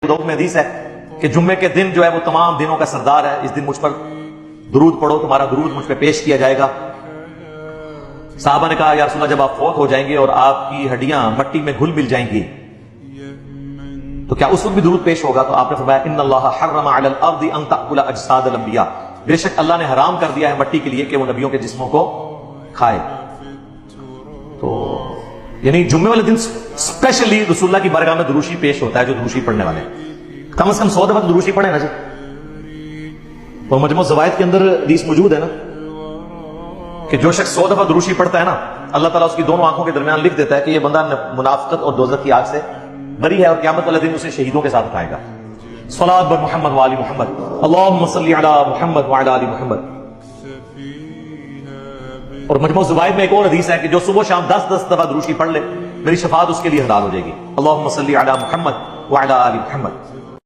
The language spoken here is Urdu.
میں حدیث ہے کہ جمعے کے دن جو ہے وہ تمام دنوں کا سردار ہے، اس دن مجھ پر درود پڑھو، تمہارا درود مجھ پہ پیش کیا جائے گا۔ صحابہ نے کہا یا رسول اللہ جب آپ فوت ہو جائیں گے اور آپ کی ہڈیاں مٹی میں گھل مل جائیں گی تو کیا اس وقت بھی درود پیش ہوگا؟ تو آپ نے فرمایا ان اللہ حرم علی الارض ان تأکل اجساد الانبیاء، بے شک اللہ نے حرام کر دیا ہے مٹی کے لیے کہ وہ نبیوں کے جسموں کو کھائے۔ تو یعنی جمعے والے دن اسپیشلی رسول اللہ کی بارگاہ میں دروشی پیش ہوتا ہے، جو دروشی پڑھنے والے ہیں کم از کم 100 دفعہ دروشی پڑھے نا جی۔ اور مجموع الزوائد کے اندر حدیث موجود ہے نا کہ جو شخص 100 دفعہ دروشی پڑھتا ہے نا، اللہ تعالیٰ اس کی دونوں آنکھوں کے درمیان لکھ دیتا ہے کہ یہ بندہ منافقت اور دوزخ کی آگ سے بری ہے، اور قیامت والے دن اسے شہیدوں کے ساتھ اٹھائے گا۔ صلاۃ بر محمد وعلی محمد، اللہم صلی علی محمد وعلی آل محمد۔ اور مجموع الزوائد میں ایک اور حدیث ہے کہ جو صبح شام 10 دفعہ دروشی پڑھ لے میری شفاعت اس کے لیے حلال ہو جائے گی۔ اللہم صلی علی محمد وعلی آل محمد۔